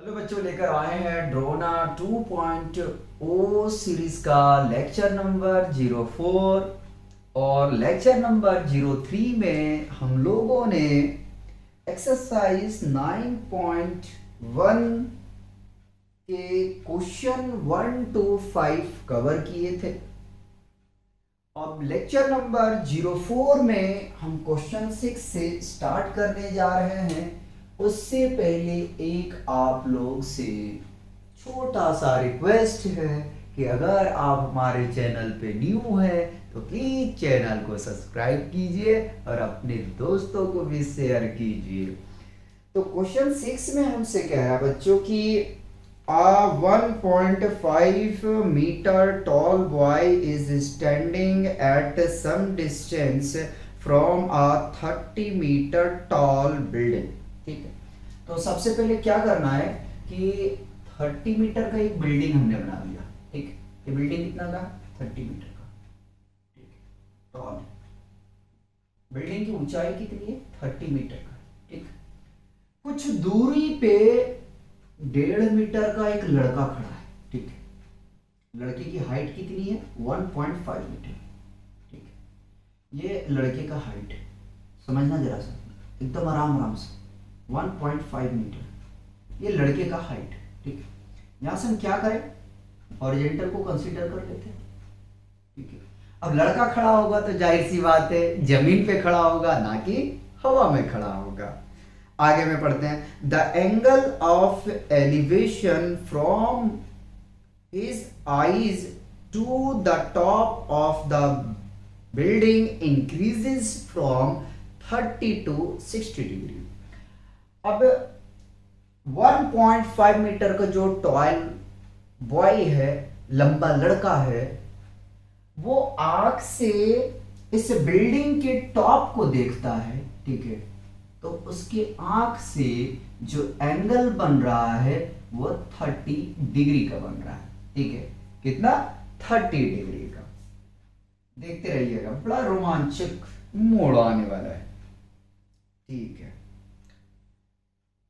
Hello बच्चों, लेकर आए हैं ड्रोना 2.0 सीरीज का लेक्चर नंबर 04 और लेक्चर नंबर 03 में हम लोगों ने एक्सरसाइज 9.1 के क्वेश्चन 1 to 5 कवर किए थे। अब लेक्चर नंबर 04 में हम क्वेश्चन 6 से स्टार्ट करने जा रहे हैं। उससे पहले एक आप लोग से छोटा सा रिक्वेस्ट है कि अगर आप हमारे चैनल पे न्यू है तो प्लीज चैनल को सब्सक्राइब कीजिए और अपने दोस्तों को भी शेयर कीजिए। तो क्वेश्चन 6 में हमसे कह रहा है बच्चों की A 1.5 meter tall boy is standing at some distance from a 30 meter tall building। ठीक है, तो सबसे पहले क्या करना है कि 30 मीटर का एक बिल्डिंग हमने बना लिया। ठीक है, ये बिल्डिंग कितना का? 30 मीटर का। ठीक है, टॉल बिल्डिंग की ऊंचाई कितनी है? 30 मीटर का। ठीक, कुछ दूरी पे 1.5 मीटर का एक लड़का खड़ा है। ठीक है, लड़के की हाइट कितनी है? 1.5 मीटर। ठीक है, ये लड़के का हाइट है, समझना जरा सा, एकदम आराम आराम से। 1.5 मीटर ये लड़के का हाइट है। ठीक है, यहां से हम क्या करें? हॉरिजॉन्टल को कंसीडर कर लेते हैं। ठीक है, अब लड़का खड़ा होगा तो जाहिर सी बात है जमीन पे खड़ा होगा, ना कि हवा में खड़ा होगा। आगे में पढ़ते हैं। The angle of elevation from his eyes to the top of the building increases from 30 to 60 degree. अब 1.5 मीटर का जो टॉल बॉय है, लंबा लड़का है, वो आंख से इस बिल्डिंग के टॉप को देखता है। ठीक है, तो उसके आंख से जो एंगल बन रहा है वो 30 डिग्री का बन रहा है। ठीक है, कितना? 30 डिग्री का। देखते रहिएगा, बड़ा रोमांचक मोड़ आने वाला है। ठीक है,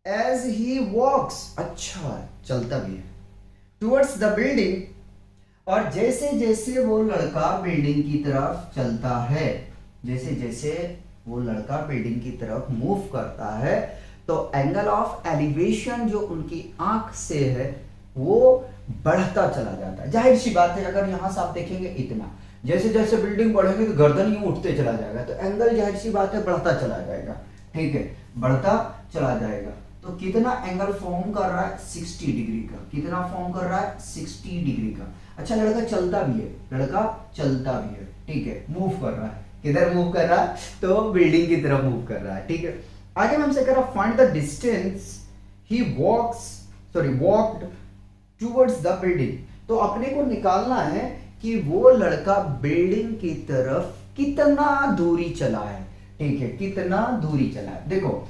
एज ही वॉक्स, अच्छा चलता भी है, टुवर्ड्स द बिल्डिंग, और जैसे जैसे वो लड़का बिल्डिंग की तरफ चलता है, जैसे जैसे वो लड़का बिल्डिंग की तरफ मूव करता है, तो एंगल ऑफ एलिवेशन जो उनकी आंख से है वो बढ़ता चला जाता है। जाहिर सी बात है, अगर यहां से आप देखेंगे इतना, जैसे जैसे बिल्डिंग बढ़ेगी तो गर्दन यूं उठते चला जाएगा, तो एंगल जाहिर सी बात है बढ़ता चला जाएगा। ठीक है, बढ़ता चला जाएगा। तो कितना एंगल फॉर्म कर रहा है? 60 डिग्री का। कितना फॉर्म कर रहा है? 60 डिग्री का। अच्छा, लड़का चलता भी है, लड़का चलता भी है। ठीक है, मूव कर रहा है। किधर मूव कर रहा है? तो बिल्डिंग की तरफ मूव कर रहा है। ठीक है, आगे में हमसे कह रहा find the distance he walked towards the building. तो अपने को निकालना है कि वो लड़का बिल्डिंग की तरफ कितना दूरी चला है। ठीक है, कितना दूरी चला है। देखो,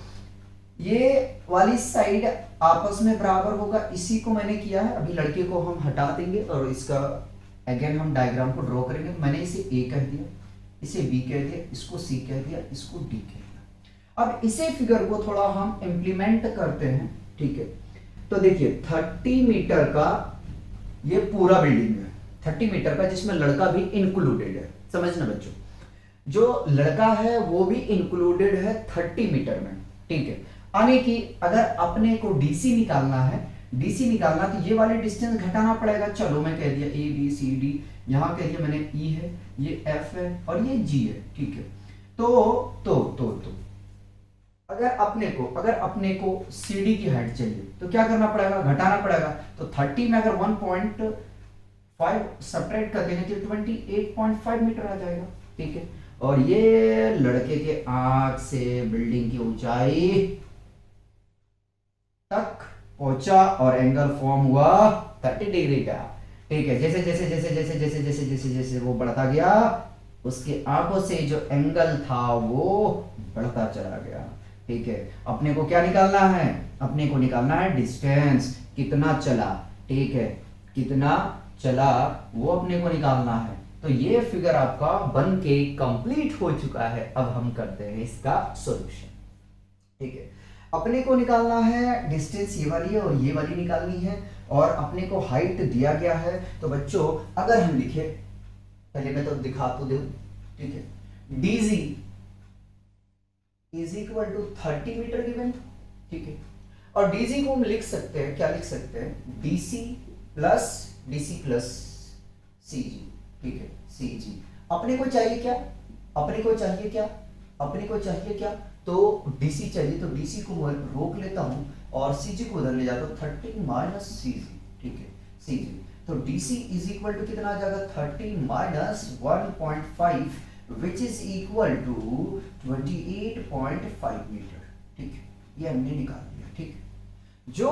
ये वाली साइड आपस में बराबर होगा, इसी को मैंने किया है। अभी लड़के को हम हटा देंगे और इसका अगेन हम डायग्राम को ड्रॉ करेंगे। मैंने इसे ए कह दिया, इसे बी कह दिया, इसको सी कह दिया, इसको डी कह दिया। अब इसे फिगर को थोड़ा हम इंप्लीमेंट करते हैं। ठीक है, तो देखिए 30 मीटर का ये पूरा बिल्डिंग है, 30 मीटर का, जिसमें लड़का भी इंक्लूडेड है। समझना बच्चों, जो लड़का है वो भी इंक्लूडेड है 30 मीटर में। ठीक है, यानी कि अगर अपने को डीसी निकालना है, डीसी निकालना तो ये वाले डिस्टेंस घटाना पड़ेगा। चलो मैं कह दिया ए बी सी डी, यहां कह दिया मैंने ई है, ये एफ है और ये जी है। ठीक है, तो अगर अपने को सीडी की हाइट चाहिए तो क्या करना पड़ेगा? घटाना पड़ेगा। तो 30 में अगर 1.5 सब्ट्रैक्ट कर देंगे तो 28.5 मीटर आ जाएगा। ठीक है, और ये लड़के के आंख से बिल्डिंग की ऊंचाई तक पहुंचा और एंगल फॉर्म हुआ 30 डिग्री का। ठीक है, जैसे जैसे जैसे जैसे जैसे जैसे जैसे जैसे वो बढ़ता गया, उसके आंखों से जो एंगल था वो बढ़ता चला गया। ठीक है, अपने को क्या निकालना है? अपने को निकालना है डिस्टेंस, कितना चला। ठीक है, कितना चला वो अपने को निकालना है। तो ये फिगर आपका बन के कंप्लीट हो चुका है। अब हम करते हैं इसका सॉल्यूशन। ठीक है, अपने को निकालना है डिस्टेंस ये वाली है और ये वाली निकालनी है, और अपने को हाइट दिया गया है। तो बच्चों अगर हम लिखे, पहले मैं तो दिखा तो दूं, ठीक है, DG is equal to 30 metre given, ठीक है, और डीजी को हम लिख सकते हैं, क्या लिख सकते हैं, डीसी प्लस सीजी, ठीक है, सीजी। अपने को चाहिए क्या, अपने को चाहिए क्या, अपने को चाहिए क्या, तो डीसी चाहिए, तो डीसी को मैं रोक लेता हूं और सीजी को उधर ले जाता हूं, 30 माइनस सीजी, ठीक है, सीजी। तो डीसी इज इक्वल टू कितना आ जाएगा, 30 minus 1.5 which is equal to 28.5 metre, ठीक है, ये हमने निकाल दिया, ठीक है। जो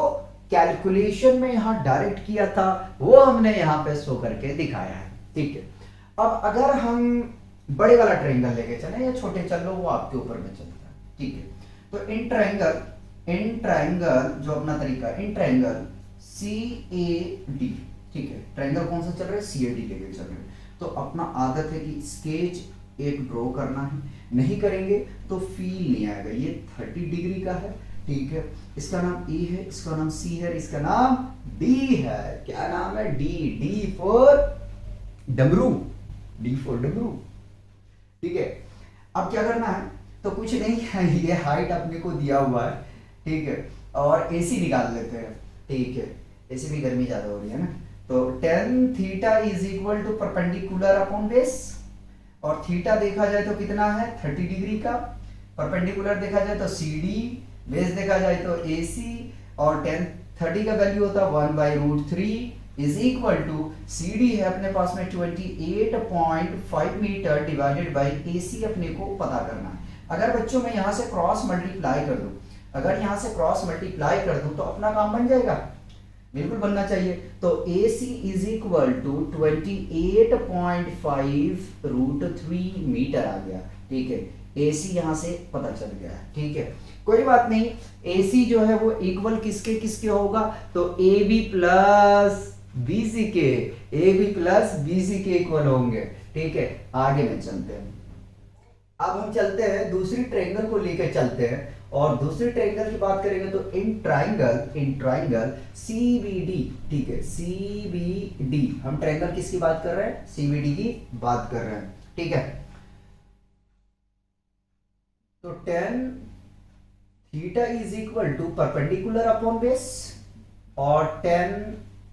कैलकुलेशन में यहां डायरेक्ट किया था वो हमने यहां पे शो करके दिखाया है, ठीक है। अब अगर हम बड़े वाला ट्रायंगल लेके चले या छोटे चल लो, वो आपके ऊपर में चलता है, ठीक है। तो इन ट्रायंगल जो अपना तरीका है, इन ट्रायंगल CAD, ठीक है, ट्रायंगल कौन सा चल रहा है, CAD लेके चल रहे हैं। तो अपना आदत है कि स्केच एक ड्रॉ करना है, नहीं करेंगे तो फील नहीं आएगा। ये 30 डिग्री का है, ठीक है, इसका नाम E है, इसका नाम C है, इसका नाम D है। क्या नाम है, D फॉर डमरू, D फॉर डमरू, ठीक है। अब क्या करना है, तो कुछ नहीं है, ये हाइट अपने को दिया हुआ है, ठीक है, और AC निकाल लेते हैं, ठीक है, AC भी गर्मी ज्यादा हो रही है ना। तो tan theta is equal to perpendicular upon base, और थीटा देखा जाए तो कितना है, 30 डिग्री का, परपेंडिकुलर देखा जाए तो CD, बेस देखा जाए तो AC, और tan 30 का वैल्यू होता है 1/√3 इज इक्वल टू CD है अपने पास में 28.5 मीटर डिवाइडेड बाई AC अपने को पता करना है। अगर बच्चों में यहां से क्रॉस मल्टीप्लाई कर दूं, अगर यहां से क्रॉस मल्टीप्लाई कर दूं तो अपना काम बन जाएगा, बिल्कुल बनना चाहिए। तो AC is equal to 28.5√3 metre आ गया, ठीक है, AC यहां से पता चल गया है, ठीक है, कोई बात नहीं। AC जो है वो इक्वल किसके किसके होगा, तो AB प्लस BC के, AB प्लस BC के इक्वल होंगे, ठीक है। आगे में चलते हैं, अब हम चलते हैं दूसरी ट्रायंगल को लेकर चलते हैं, और दूसरी ट्रायंगल की बात करेंगे तो इन ट्रायंगल CBD, ठीक है, CBD, हम ट्रायंगल किसकी बात कर रहे हैं, CBD की बात कर रहे हैं, ठीक है। तो tan theta is equal to perpendicular upon base, और tan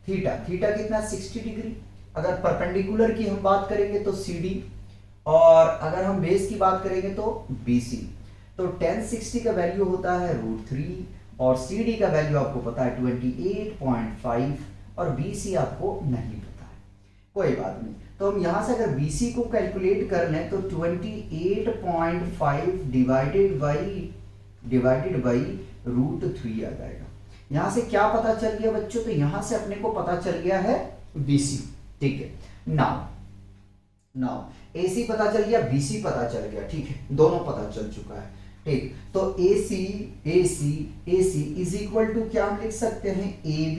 थीटा कितना, 60 डिग्री। अगर परपेंडिकुलर की हम बात करेंगे तो CD, और अगर हम बेस की बात करेंगे तो BC। तो tan 60 का वैल्यू होता है √3, और CD का वैल्यू आपको पता है 28.5, और BC आपको नहीं पता है, कोई बात नहीं। तो हम यहां से अगर BC को कैलकुलेट कर लें तो 28.5 डिवाइडेड बाई √3 आ जाएगा। यहां से क्या पता चल गया बच्चों, तो यहां से अपने को पता चल गया है BC, ठीक है। नाउ AC पता चल गया, BC पता चल गया, ठीक है, दोनों पता चल चुका है, ठीक। तो AC इज इक्वल टू क्या हम लिख सकते हैं, AB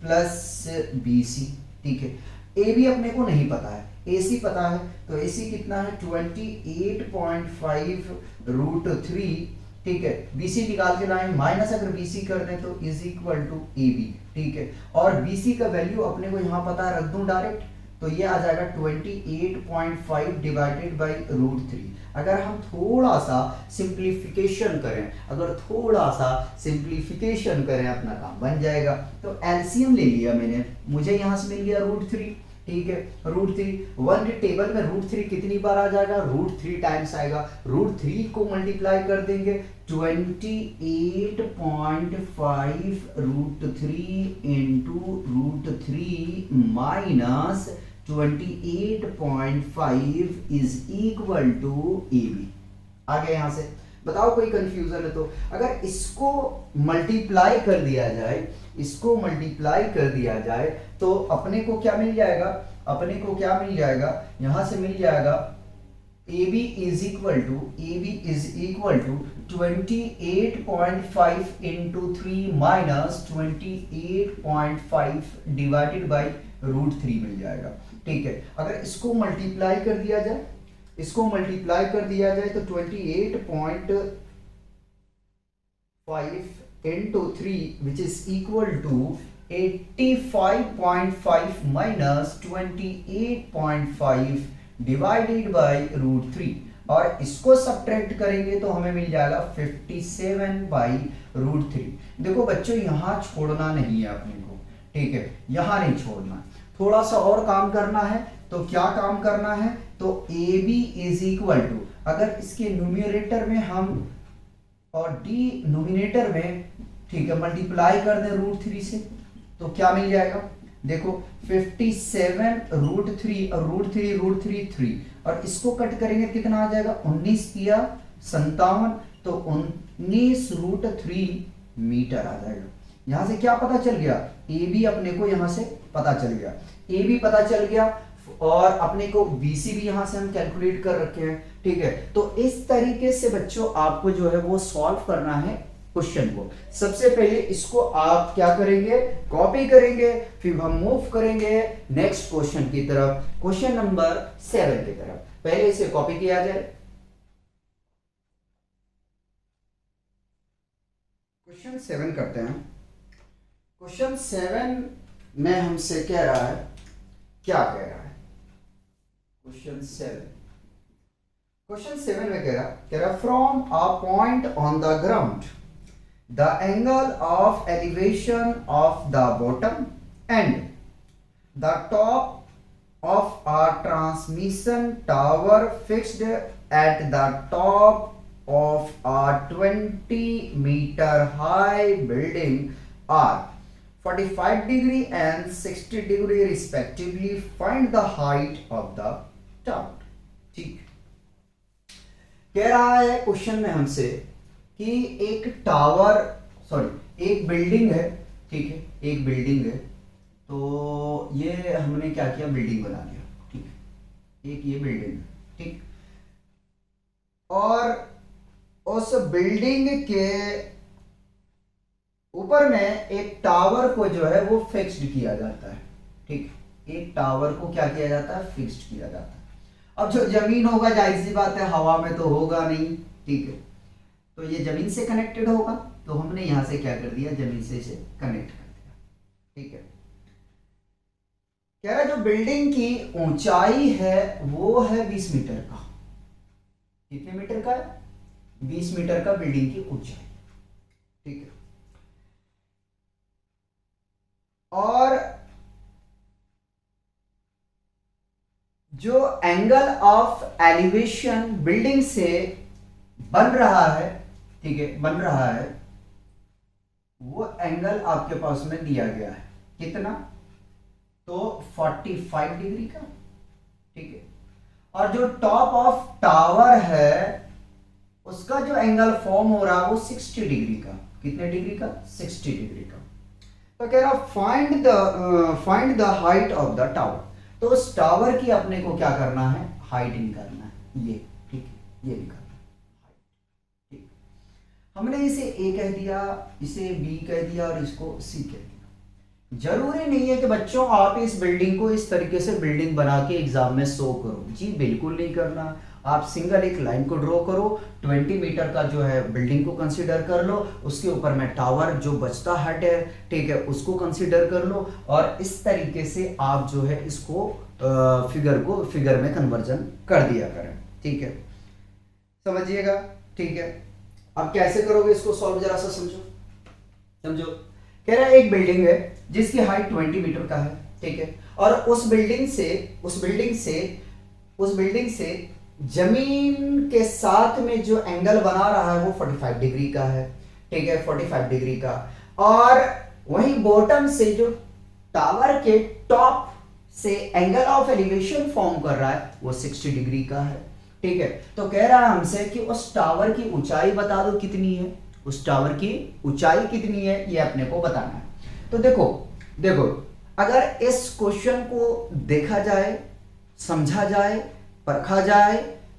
प्लस BC, ठीक है। AB अपने को नहीं पता है, AC पता है, तो AC कितना है 28.5√3, ठीक है। BC निकाल के लाएं, माइनस अगर BC कर दें तो इज इक्वल टू AB, ठीक है, और BC का वैल्यू अपने को यहां पता है, रख दूं डायरेक्ट, तो ये आ जाएगा 28.5 डिवाइडेड बाई √3। अगर हम थोड़ा सा सिंप्लीफिकेशन करें, अपना काम बन जाएगा। तो एलसीएम ले लिया मैंने, मुझे यहां से मिल गया √3, ठीक है, √3 वन टेबल में √3 कितनी बार आ जाएगा, √3 टाइम्स आएगा। √3 को मल्टीप्लाई कर देंगे 28.5√3 into √3 minus 28.5 is equal to AB। आगे यहां से बताओ कोई कंफ्यूजन है तो। अगर इसको मल्टीप्लाई कर दिया जाए, तो अपने को क्या मिल जाएगा, यहां से मिल जाएगा AB is equal to 28.5 into 3 minus 28.5 divided by √3 मिल जाएगा, ठीक है। अगर इसको मल्टीप्लाई कर दिया जाए, तो 28.5 5 into 3 which is equal to 85.5 minus 28.5 divided by root 3 और इसको सब्ट्रैक्ट करेंगे तो हमें मिल जाएगा 57 बाई रूट 3। देखो बच्चों यहां छोड़ना नहीं है अपने को, ठीक है, यहां नहीं छोड़ना, थोड़ा सा और काम करना है। तो क्या काम करना है, तो A B is equal to, अगर इसके न्यूमरेटर में हम और डिनोमिनेटर में, ठीक है, मल्टीप्लाई कर दें रूट 3 से तो क्या मिल जाएगा, देखो 57 रूट 3 और रूट 3 3 और इसको कट करेंगे कितना आ जाएगा 19 या 57, तो 19 रूट 3 मीटर आ जाएगा। यहां से क्या पता चल गया, ए बी अपने को यहां से पता चल गया, ए बी पता चल गया और अपने को बीसी भी यहां से हम कैलकुलेट कर रखे हैं, ठीक है। तो इस तरीके से बच्चों आपको जो है वो सॉल्व करना है क्वेश्चन को। सबसे पहले इसको आप क्या करेंगे, कॉपी करेंगे, फिर हम मूव करेंगे नेक्स्ट क्वेश्चन की तरफ, क्वेश्चन नंबर 7 की तरफ। पहले इसे कॉपी किया जाए। क्वेश्चन 7 करते हैं। क्वेश्चन 7 में हमसे कह रहा है, क्या कह रहा है, क्वेश्चन 7 में कह रहा from a point on the ground the angle of elevation of the bottom and the top of a transmission tower fixed at the top of a 20-meter high building are 45 degree and 60 degree respectively. Find the height of the tower. ठीक कह रहा है question में हमसे कि एक tower, एक building है, ठीक है, एक बिल्डिंग है, तो ये हमने क्या किया, बिल्डिंग बना लिया, ठीक है, एक ये बिल्डिंग है, ठीक, और उस बिल्डिंग के ऊपर में एक टावर को जो है वो फिक्स्ड किया जाता है, ठीक, एक टावर को क्या किया जाता है, फिक्स्ड किया जाता है। अब जो जमीन होगा जाहिर सी बात है हवा में तो होगा नहीं, ठीक है, तो ये जमीन से कनेक्टेड होगा, तो हमने यहां से क्या कर दिया, जमीन से इसे कनेक्ट कर दिया, ठीक है। कह रहा जो बिल्डिंग की ऊंचाई है वो है 20 मीटर का, कितने मीटर का है, 20 मीटर का बिल्डिंग की ऊंचाई, ठीक है, और जो एंगल ऑफ एलिवेशन बिल्डिंग से बन रहा है, ठीक है, बन रहा है, वो एंगल आपके पास में दिया गया है, कितना, तो 45 डिग्री का, ठीक है, और जो टॉप ऑफ टावर है उसका जो एंगल फॉर्म हो रहा है वो 60 डिग्री का, कितने डिग्री का, 60 डिग्री का। तो कह रहा find the height of the tower, तो उस टावर की अपने को क्या करना है, हाइट निकालना है, ये, ठीक है, ये निकालना, हमने इसे ए कह दिया, इसे बी कह दिया और इसको सी कह दिया। जरूरी नहीं है कि बच्चों आप इस बिल्डिंग को इस तरीके से बिल्डिंग बना के एग्जाम में शो करो, जी बिल्कुल नहीं करना। आप सिंगल एक लाइन को ड्रॉ करो, 20 मीटर का जो है बिल्डिंग को कंसीडर कर लो, उसके ऊपर में टावर जो बचता हट है, ठीक है, उसको कंसीडर कर लो, और इस तरीके से आप जो है इसको फिगर में कन्वर्जन कर दिया करें, ठीक है, समझिएगा, ठीक है। अब कैसे करोगे इसको सॉल्व, जरा सा समझो। कह रहा है एक बिल्डिंग है जिसकी हाइट 20 मीटर का है, ठीक है, और उस बिल्डिंग से जमीन के साथ में जो एंगल बना रहा है वो 45 डिग्री का है, ठीक है, 45 डिग्री का, और वहीं बॉटम से जो टावर के टॉप से एंगल ऑफ एलिवेशन फॉर्म कर रहा है वो 60 डिग्री का है, ठीक है। तो कह रहा है हमसे कि उस टावर की ऊंचाई बता दो कितनी है, उस टावर की ऊंचाई कितनी है ये अपने को बताना है। तो देखो अगर इस क्वेश्चन को देखा जाए, समझा जाए, परखा जाए,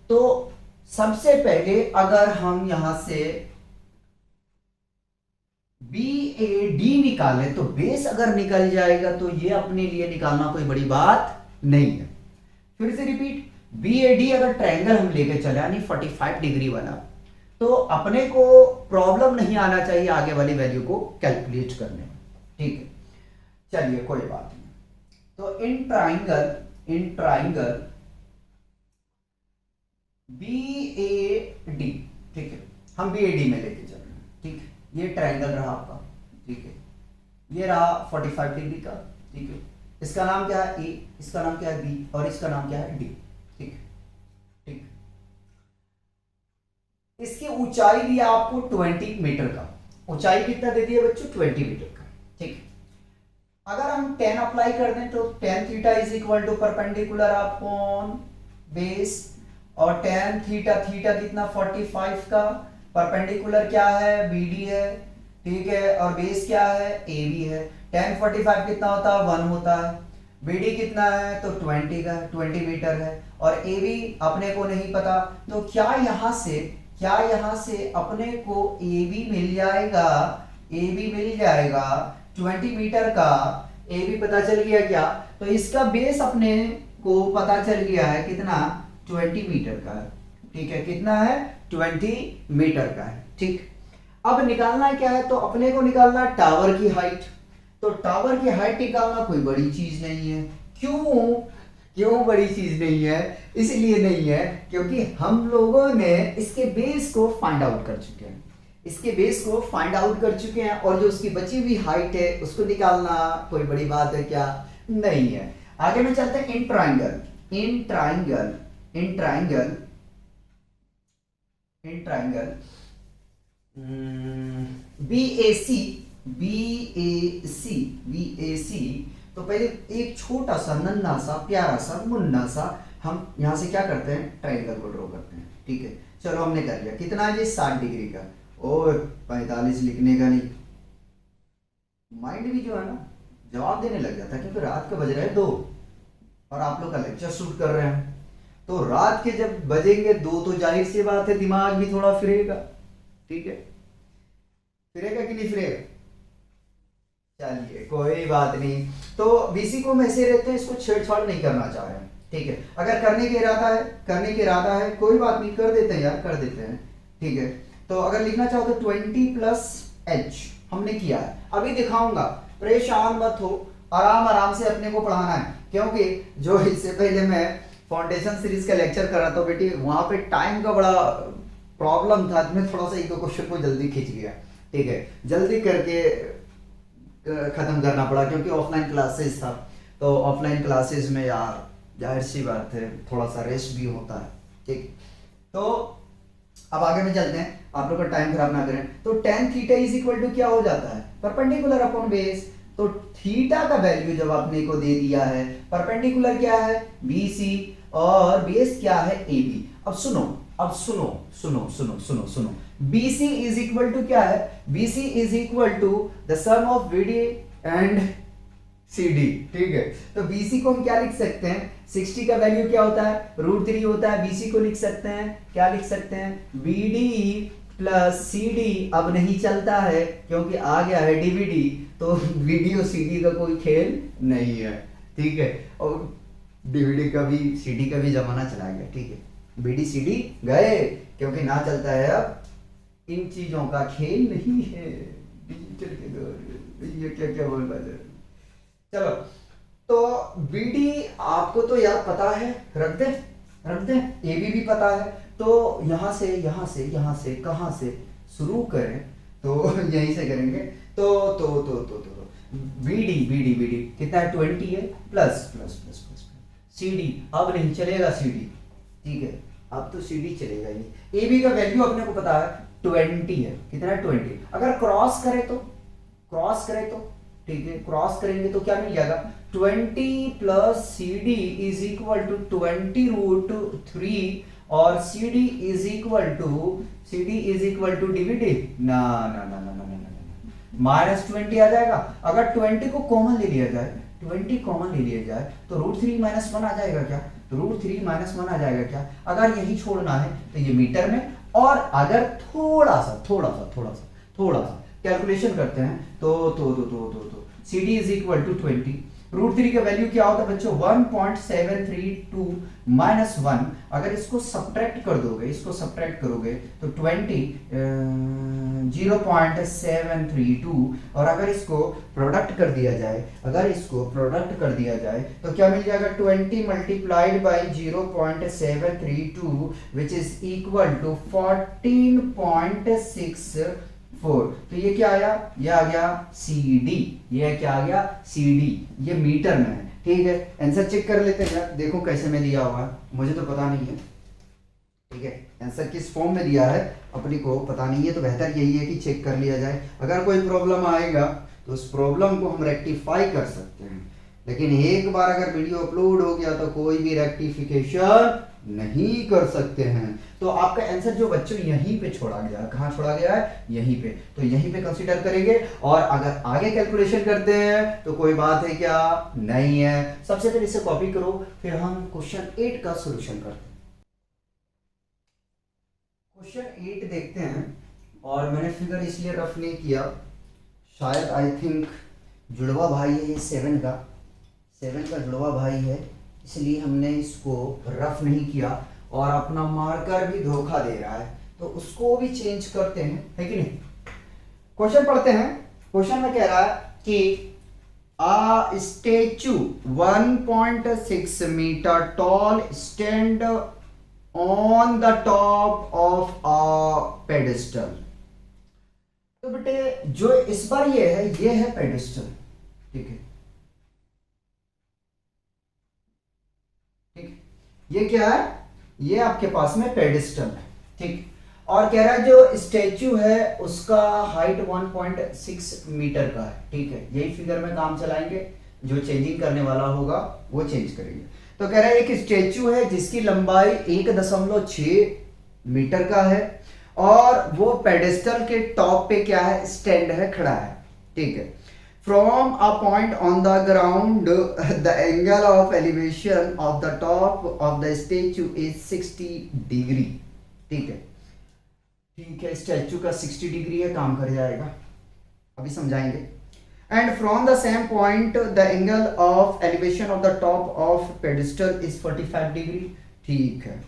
तो सबसे पहले अगर हम यहां से BAD निकालें तो बेस अगर निकल जाएगा तो ये अपने लिए निकालना कोई बड़ी बात नहीं है। फिर से रिपीट, BAD अगर ट्रायंगल हम लेके चले यानी 45 डिग्री वाला, तो अपने को प्रॉब्लम नहीं आना चाहिए आगे वाली वैल्यू को कैलकुलेट करने में, ठीक है। चलिए कोई बात नहीं। तो इन ट्राइंगल BAD, ठीक है, हम BAD में लेके चल रहे हैं, ठीक है। ये ट्राइंगल रहा आपका, ठीक है, ये रहा 45 डिग्री का, ठीक है। इसका नाम क्या है A, इसका नाम क्या है B और इसका नाम क्या है D, ठीक है, ठीक। इसकी ऊंचाई दी आपको 20 मीटर का, ऊंचाई कितना दे दिया बच्चों 20 मीटर का, ठीक। अगर हम tan अप्लाई कर दें तो tan theta is equal to perpendicular upon base, और tan थीटा कितना 45 का, परपेंडिकुलर क्या है BD है, ठीक है, और बेस क्या है AB है। tan 45 कितना होता है 1 होता है, BD कितना है तो 20 का 20 मीटर है, और AB अपने को नहीं पता, तो क्या यहां से अपने को AB मिल जाएगा 20 मीटर का, AB पता चल गया क्या, तो इसका बेस अपने को पता चल गया है कितना 20 मीटर का है, ठीक है, कितना है 20 मीटर का है, ठीक। अब निकालना क्या है, तो अपने को निकालना टावर की हाइट, तो टावर की हाइट निकालना कोई बड़ी चीज नहीं है। क्यों बड़ी चीज नहीं है, इसलिए नहीं है क्योंकि हम लोगों ने इसके बेस को फाइंड आउट कर चुके हैं, और जो उसकी बची हुई हाइट है उसको निकालना कोई बड़ी बात है क्या, नहीं है। आगे में चलते हैं इन ट्राइंगल BAC, तो पहले एक छोटा सा नन्हा सा प्यारा सा मुन्ना सा हम यहां से क्या करते हैं ट्राइंगल को ड्रॉ करते हैं, ठीक है। चलो हमने कर लिया, कितना है ये 60 डिग्री का, और 45 लिखने का नहीं, माइंड भी जो है ना जवाब देने लग जाता है, क्योंकि रात के बज रहे हैं 2 और आप लोग का लेक्चर शूट कर रहे हैं, तो रात के जब बजेंगे 2 तो जाहिर सी बात है दिमाग भी थोड़ा फिरेगा, ठीक है, फिरेगा कि नहीं फिरेगा। चलिए कोई बात नहीं, तो BC को हम ऐसे रहते हैं, इसको छेड़छाड़ नहीं करना चाह रहे हैं, ठीक है। अगर करने के इरादा है कोई बात नहीं, कर देते हैं यार, कर देते हैं, ठीक है। तो अगर लिखना चाहो तो 20+H हमने किया है, अभी दिखाऊंगा, परेशान मत हो, आराम से अपने को पढ़ाना है, क्योंकि जो इससे पहले मैं फाउंडेशन सीरीज का लेक्चर कर रहा था बेटी, वहां पे टाइम का बड़ा प्रॉब्लम था, मैं थोड़ा सा 1-2 क्वेश्चन को जल्दी खींच गया, ठीक है, जल्दी करके खत्म करना पड़ा, क्योंकि ऑफलाइन क्लासेस था, तो ऑफलाइन क्लासेस में यार जाहिर सी बात है थोड़ा सा रेस्ट भी होता है, ठीक। तो अब आगे में चलते हैं, आप लोग का टाइम खराब ना करें। तो tan theta is equal to क्या हो जाता है परपेंडिकुलर अपॉन बेस, तो थीटा का वैल्यू जब आपने को दे दिया है, परपेंडिकुलर क्या है BC और बेस क्या है AB। अब सुनो, BC इज इक्वल टू क्या है, BC is equal to the sum of BD and CD, ठीक है। तो BC को हम क्या लिख सकते हैं, 60 का वैल्यू क्या होता है √3 होता है, BC को लिख सकते हैं क्या लिख सकते हैं BD प्लस CD, अब नहीं चलता है क्योंकि आ गया है DVD, तो BD और CD का कोई खेल नहीं है, ठीक है, और DVD का भी CD का भी जमाना चला गया, ठीक है, BD CD गए, क्योंकि ना चलता है अब इन चीजों का खेल नहीं है, डिजिटल के दौर ये क्या बोल रहा है। चलो, तो BD आपको तो यार पता है, रख दे AB भी पता है, तो यहां से कहां से शुरू करें, तो यहीं से करेंगे, तो BD कितना है 20 है, प्लस CD अब नहीं चलेगा CD, ठीक है, अब तो CD चलेगा ही नहीं। AB का वैल्यू अपने को पता है 20 है, कितना है 20, अगर क्रॉस करे तो ठीक है, क्रॉस करेंगे तो क्या मिल जाएगा 20 plus CD is equal to 20√3, और CD is equal to DVD ना -20 आ जाएगा। अगर 20 को कॉमन ले लिया जाए तो √3 - 1 आ जाएगा क्या, √3 - 1 आ जाएगा क्या। अगर यही छोड़ना है तो ये मीटर में, और अगर थोड़ा सा कैलकुलेशन करते हैं तो CD इज इक्वल टू 20, √3 का वैल्यू क्या होता है बच्चों 1.732 माइनस 1। अगर इसको सब्ट्रैक्ट कर दोगे, इसको सब्ट्रैक्ट करोगे तो 0.732, और अगर इसको प्रोडक्ट कर दिया जाए, तो क्या मिल जाएगा 20 multiplied by 0.732 which is equal to 14.64। तो ये क्या आया, ये आ गया CD, ये क्या आ गया CD, ये मीटर में है। ठीक है, आंसर चेक कर लेते हैं, देखो कैसे में दिया हुआ है, मुझे तो पता नहीं है। ठीक है, आंसर किस फॉर्म में दिया है अपनी को पता नहीं है, तो बेहतर यही है कि चेक कर लिया जाए। अगर कोई प्रॉब्लम आएगा तो उस प्रॉब्लम को हम रेक्टिफाई कर सकते हैं, लेकिन एक बार अगर वीडियो अपलोड हो गया तो कोई भी रेक्टिफिकेशन नहीं कर सकते हैं। तो आपका आंसर जो बच्चों यहीं पे छोड़ा गया है, कहां छोड़ा गया है, यहीं पे, तो यहीं पे कंसीडर करेंगे। और अगर आगे कैलकुलेशन करते हैं तो कोई बात है क्या, नहीं है। सबसे पहले इसे कॉपी करो, फिर हम क्वेश्चन 8 का सॉल्यूशन करते हैं। क्वेश्चन 8 देखते हैं, और मैंने फिगर इसलिए रफ नहीं किया, शायद आई थिंक जुड़वा भाई है ये 7 का जुड़वा भाई है, इसलिए हमने इसको रफ नहीं किया, और अपना मार्कर भी धोखा दे रहा है, तो उसको भी चेंज करते हैं, है कि नहीं। क्वेश्चन पढ़ते हैं। क्वेश्चन में कह रहा है कि a statue 1.6 meter tall stand on the top of a pedestal। तो बेटे जो इस बार ये है पेडिस्टल। ठीक है, ये क्या है, ये आपके पास में पेडिस्टल है। ठीक, और कह रहा है जो स्टैचू है उसका हाइट 1.6 मीटर का है। ठीक है, यही फिगर में काम चलाएंगे, जो चेंजिंग करने वाला होगा वो चेंज करेंगे। तो कह रहा है एक स्टैचू है जिसकी लंबाई 1.6 मीटर का है, और वो पेडिस्टल के टॉप पे क्या है, स्टैंड है, खड़ा है। ठीक है, from a point on the ground the angle of elevation of the top of the statue is 60 degree। ठीक है, स्टैचू का 60 डिग्री है, काम कर जाएगा, अभी समझाएंगे। and from the same point the angle of elevation of the top of pedestal is 45 degree। ठीक है,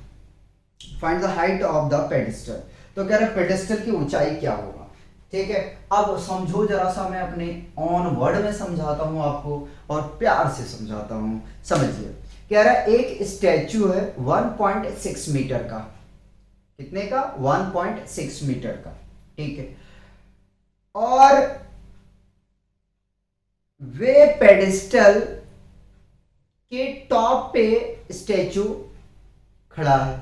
find the height of the pedestal। तो कह रहे पेडिस्टल की ऊंचाई क्या होगा। ठीक है, अब समझो जरा सा, मैं अपने ऑन वर्ड में समझाता हूं आपको, और प्यार से समझाता हूं, समझिए। कह रहा है एक स्टैचू है 1.6 मीटर का, कितने का, 1.6 मीटर का। ठीक है, और वे पेडिस्टल के टॉप पे स्टैचू खड़ा है,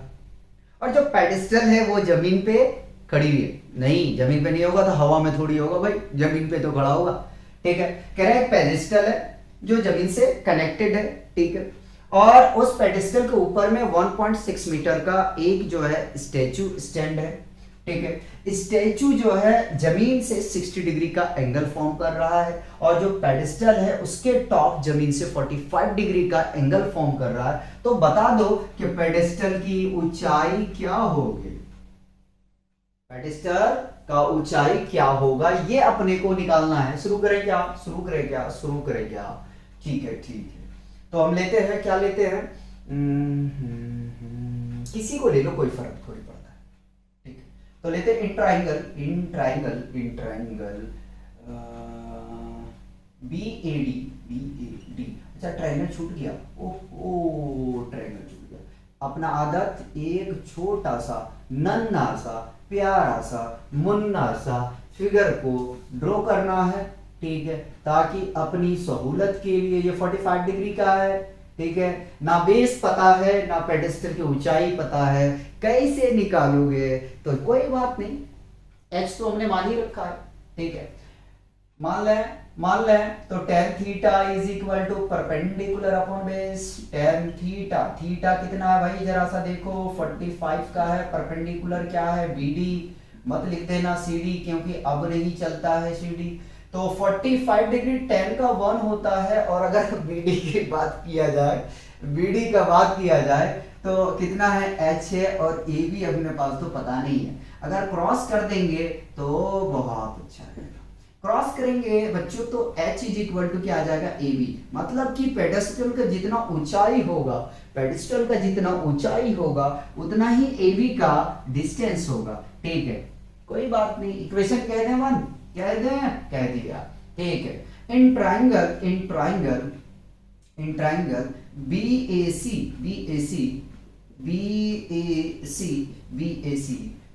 और जो पेडिस्टल है वो जमीन पे खड़ी हुई है। नहीं, जमीन पे नहीं होगा तो हवा में थोड़ी होगा भाई, जमीन पे तो खड़ा होगा। ठीक है, कह रहा है पेडिस्टल है जो जमीन से कनेक्टेड है। ठीक है, और उस पेडिस्टल के ऊपर में 1.6 मीटर का एक जो है स्टैचू स्टैंड है। ठीक है, स्टैचू जो है जमीन से 60 डिग्री का एंगल फॉर्म कर रहा है, और जो पेडिस्टल है उसके टॉप जमीन से 45 डिग्री का एंगल फॉर्म कर रहा है। तो बता दो कि पेडिस्टल की ऊंचाई क्या होगी, पेडिस्टल का ऊंचाई क्या होगा, ये अपने को निकालना है। शुरू करें क्या, ठीक है। तो हम लेते हैं, क्या लेते हैं, किसी को ले लो, कोई फर्क थोड़ी पड़ता है। ठीक है, तो लेते हैं इन ट्राइंगल BAD। अच्छा, ट्राइंगल छूट गया, ट्राइंगल छूट गया। अपना आदत, एक छोटा सा नन्हा सा प्यारा सा मुन्ना सा फिगर को ड्रॉ करना है। ठीक है, ताकि अपनी सहूलत के लिए, ये 45 डिग्री का है। ठीक है, ना बेस पता है ना पेडिस्टल की ऊंचाई पता है, कैसे निकालोगे, तो कोई बात नहीं, एच तो हमने मान ही रखा है। ठीक है, मान लें तो tan theta is equal to perpendicular upon base tan theta. Theta कितना है भाई, जरा सा देखो, 45 का है, परपेंडिकुलर क्या है, BD, मत लिख देना CD, क्योंकि अब नहीं चलता है CD। तो 45 डिग्री tan का 1 होता है, और अगर BD की बात किया जाए तो कितना है, H है, और AB अपने पास तो पता नहीं है। अगर क्रॉस कर देंगे तो बहुत अच्छा है, क्रॉस करेंगे बच्चों तो h इज इक्वल टू क्या आ जाएगा ए बी, मतलब कि पेडेस्टल का जितना ऊंचाई होगा, पेडेस्टल का जितना ऊंचाई होगा उतना ही ए बी का डिस्टेंस होगा। ठीक है, कोई बात नहीं, इक्वेशन कह दें वन, कह दें, कह दिया। ठीक है, इन ट्राइंगल बी ए सी,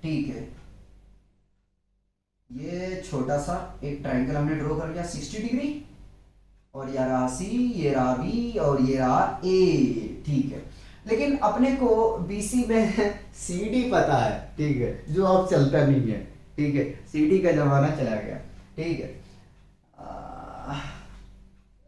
ठीक है, ये छोटा सा एक ट्राइंगल हमने ड्रॉ कर लिया 60 डिग्री, और ये रहा सी, ये रहा बी, और ये रहा ए। ठीक है, लेकिन अपने को बीसी में सीडी पता है, ठीक है, जो अब चलता नहीं है। ठीक है, सीडी का जमाना चला गया। ठीक है,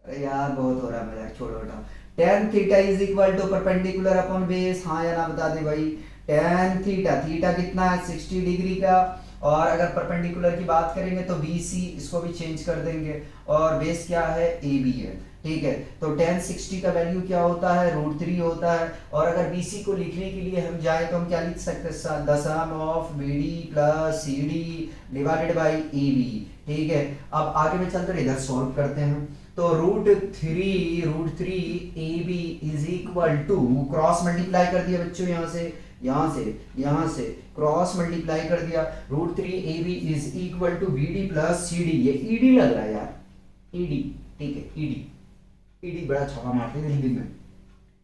अरे यार बहुत हो रहा है मजाक, छोड़ो हटाओ। tan theta is equal to perpendicular upon base, हाँ या ना बता दे भाई। tan थीटा कितना है 60 डिग्री का, और अगर परपेंडिकुलर की बात करेंगे तो BC, इसको भी चेंज कर देंगे, और बेस क्या है AB है। ठीक है, तो tan 60 का वैल्यू क्या होता है √3 होता है, और अगर BC को लिखने के लिए हम जाए तो हम क्या लिख सकते हैं, the sum of BD plus CD divided by AB। ठीक है, अब आगे में चलकर इधर सॉल्व करते हैं, तो √3 AB is equal to, cross multiply कर दिया बच्चों, यहाँ से क्रॉस मल्टीप्लाई कर दिया, √3 AB is equal to BD plus CD, ये ED लग रहा है यार, ED। ठीक है, ED बड़ा छापा मारते हैं हिंदी में,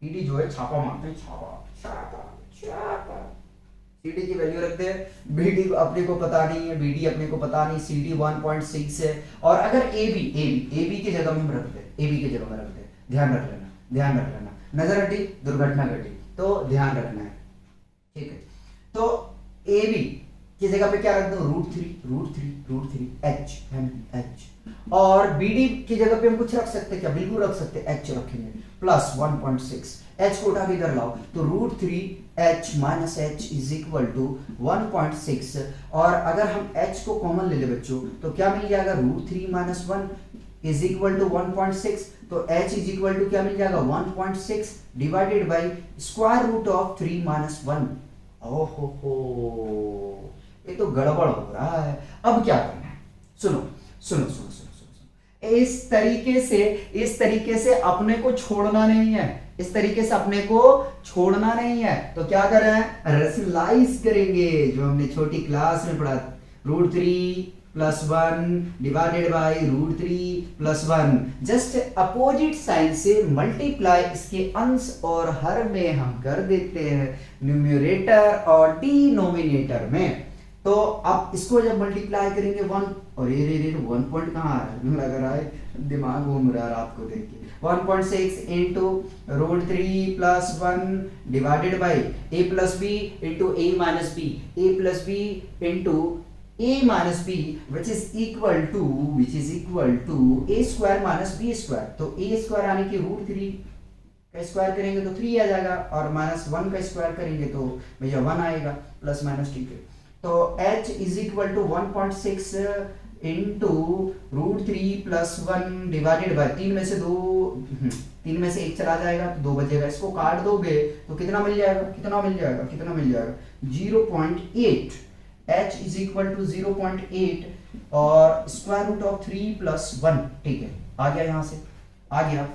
ED जो है छापा मारते हैं, छापा। CD की वैल्यू रखते हैं, BD अपने को पता नहीं है, BD अपने को पता नहीं, CD 1.6 है, और अगर AB की जगह में हम रखते हैं, AB की जगह में रखते हैं, ध्यान रख लेना, नजर हटी दुर्घटना घटी, तो ध्यान रखना है। ठीक है, तो AB की जगह पे क्या रख दो, √3 H, और BD की जगह पे हम कुछ रख सकते हैं क्या, बिल्कुल रख सकते हैं, H रखेंगे प्लस 1.6, H को उठा के इधर लाओ, तो √3 H minus H is equal to 1.6, और अगर हम H को कॉमन ले ले बच्चों तो क्या मिल जाएगा, √3 माइनस 1 इज इक्वल टू 1.6, तो H इज इक्वल टू क्या मिल जाएगा 1.6 divided by square root of 3 minus 1। ओहो, ये तो गड़बड़ हो रहा है, अब क्या करना है, सुनो, इस तरीके से अपने को छोड़ना नहीं है, इस तरीके से अपने को छोड़ना नहीं है, तो क्या कर रहे हैं, रेशनलाइज करेंगे, जो हमने छोटी क्लास में पढ़ा, √3 plus 1 divided by √3 plus 1, just opposite sign से मल्टीप्लाई इसके अंश और हर में हम कर देते हैं, न्यूमरेटर और डिनोमिनेटर में। तो अब इसको जब मल्टीप्लाई करेंगे 1, और ये 1 पॉइंट कहाँ आ रहा है, लग रहा है दिमाग घूम रहा है रात को देख के, 1.6 into √3 plus 1 divided by a plus B into a minus B, a plus B into a minus B which is equal to a square minus b square, तो a स्क्वायर आने की √3 का स्क्वायर करेंगे तो 3 आ जाएगा, और माइनस 1 का square करेंगे तो भैया 1 आएगा, प्लस माइनस। ठीक है, तो h is equal to 1.6 into √3 plus 1 divided by 3 में से 1 चला जाएगा तो 2 बचेगा, इसको काट दोगे तो कितना मिल जाएगा 0.8, h इज इक्वल टू 0.8 और स्क्वायर रूट ऑफ 3 प्लस 1। ठीक है, आ गया, यहाँ से आ गया।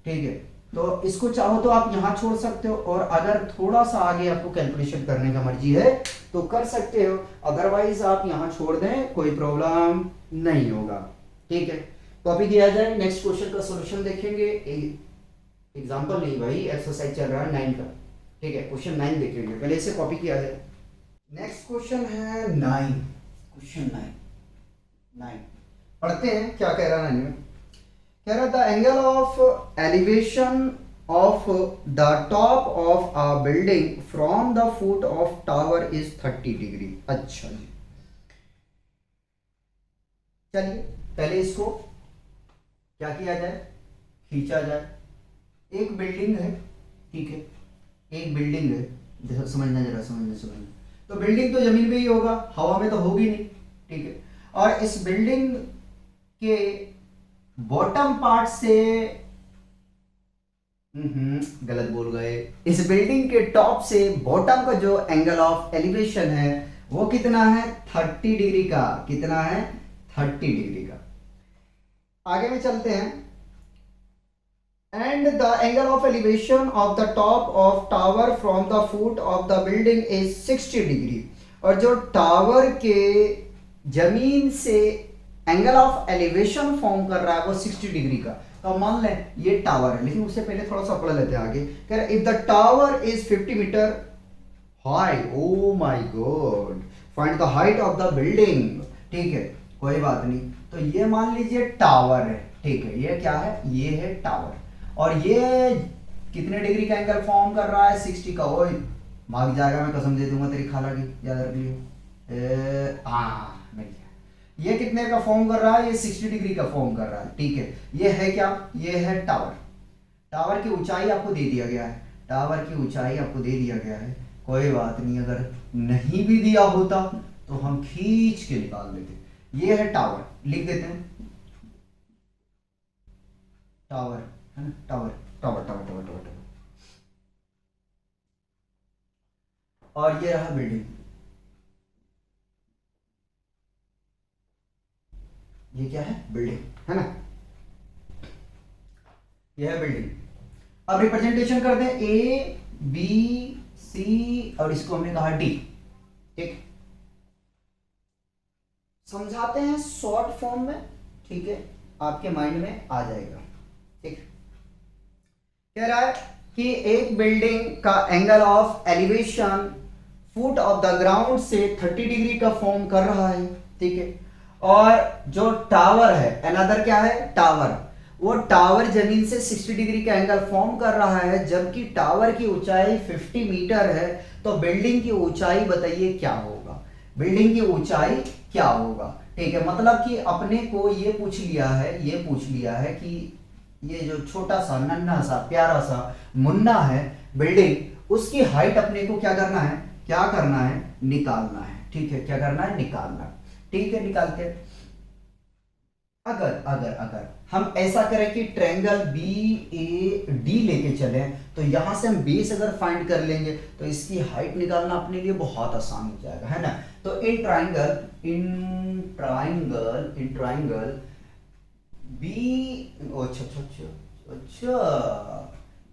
ठीक है, तो इसको चाहो तो आप यहां छोड़ सकते हो, और अगर थोड़ा सा आगे आपको कैलकुलेशन करने का मर्जी है तो कर सकते हो, अदरवाइज आप यहां छोड़ दें, कोई प्रॉब्लम नहीं होगा। ठीक है, कॉपी किया जाए, नेक्स्ट क्वेश्चन का सॉल्यूशन देखेंगे, एग्जांपल नहीं भाई, एक्सरसाइज चल रहा है 9 का। ठीक है, क्वेश्चन 9 देखेंगे, पहले इसे कॉपी किया जाए। नेक्स्ट क्वेश्चन है 9, क्वेश्चन 9 पढ़ते हैं, क्या कह रहा है, कह रहा था angle of elevation of the top of a building from the foot of tower is 30 degree. अच्छा जी, चलिए पहले इसको क्या किया जाए, खींचा जाए। एक बिल्डिंग है, ठीक है, एक बिल्डिंग है, समझना जरा, समझना। तो बिल्डिंग तो जमीन पे ही होगा, हवा में तो होगी नहीं। ठीक है, और इस बिल्डिंग के बॉटम पार्ट से गलत बोल गए, इस बिल्डिंग के टॉप से बॉटम का जो एंगल ऑफ एलिवेशन है वो कितना है 30 डिग्री का, कितना है 30 डिग्री का। आगे में चलते हैं। And the angle of elevation of the top of tower from the foot of the building is 60 degree. और जो टावर के जमीन से एंगल ऑफ एलिवेशन फॉर्म कर रहा है वो 60 डिग्री का। तो मान लें ये टावर है, लेकिन उससे पहले थोड़ा सा पढ़ लेते हैं आगे। कह रहे if the tower is 50 metre high, oh my God, find the height of the building. ठीक है, कोई बात नहीं। तो ये मान लीजिए टावर है, ठीक है, ये क्या है, ये है टावर। और ये कितने डिग्री का एंगल फॉर्म कर रहा है, 60 का। ओए भाग जाएगा, मैं कसम दे दूंगा तेरी खाला की, याद रख लियो। मिल गया। ये कितने का फॉर्म कर रहा है, ये 60 डिग्री का फॉर्म कर रहा है। ठीक है, ये है क्या, ये है टावर। टावर की ऊंचाई आपको दे दिया गया है, टावर की ऊंचाई आपको दे दिया गया है। कोई बात नहीं, अगर नहीं भी दिया होता तो हम खींच के निकाल देते। ये है टावर, लिख देते हैं टावर, है ना, tower tower tower tower tower tower. और ये रहा बिल्डिंग, ये क्या है, बिल्डिंग, है ना, ये है बिल्डिंग। अब रिप्रेजेंटेशन कर दें, ए बी सी और इसको हमने कहा डी। ठीक, समझाते हैं शॉर्ट फॉर्म में, ठीक है, आपके माइंड में आ जाएगा। ठीक, कह रहा है कि एक बिल्डिंग का angle of elevation foot of the ground से 30 डिग्री का फॉर्म कर रहा है। ठीक है, और जो टावर है, अनदर क्या है, टावर, वो टावर जमीन से 60 डिग्री का एंगल फॉर्म कर रहा है, जबकि टावर की ऊंचाई 50 मीटर है। तो बिल्डिंग की ऊंचाई बताइए क्या होगा, बिल्डिंग की ऊंचाई क्या होगा। ठीक है, मतलब कि अपने को ये पूछ लिया है, ये पूछ लिया है कि ये जो छोटा सा नन्हा सा प्यारा सा मुन्ना है बिल्डिंग, उसकी हाइट अपने को क्या करना है, क्या करना है, निकालना है। ठीक है, क्या करना है, निकालना। ठीक है, निकालते हैं। अगर अगर अगर हम ऐसा करें कि ट्रायंगल बी ए डी लेके चले, तो यहां से हम बेस अगर फाइंड कर लेंगे तो इसकी हाइट निकालना अपने लिए बहुत आसान हो जाएगा, है ना। तो इन ट्रायंगल बी, अच्छा अच्छा अच्छा अच्छा,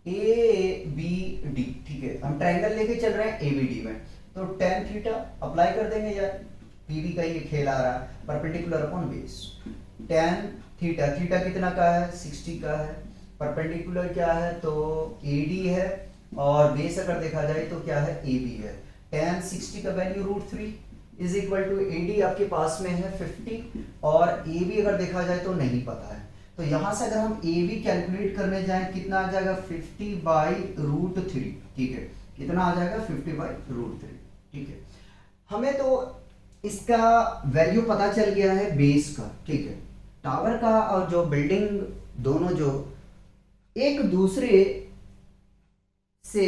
ए बी डी। ठीक है, हम ट्रायंगल लेके चल रहे हैं ए बी डी में, तो tan थीटा अप्लाई कर देंगे यार, पीवी का ये खेल आ रहा है, perpendicular upon base. tan theta, theta कितना का है, 60 का है, परपेंडिकुलर क्या है तो AD है, और बेस अगर देखा जाए तो क्या है, AB है। tan 60 का value √3 is equal to AD आपके पास में है 50, और AB अगर देखा जाए तो नहीं पता है। तो यहां से अगर हम AB कैलकुलेट करने जाएं, कितना आ जाएगा, 50/√3। ठीक है, कितना आ जाएगा, 50/√3। ठीक है, हमें तो इसका वैल्यू पता चल गया है बेस का। ठीक है, टावर का और जो बिल्डिंग दोनों जो एक दूसरे से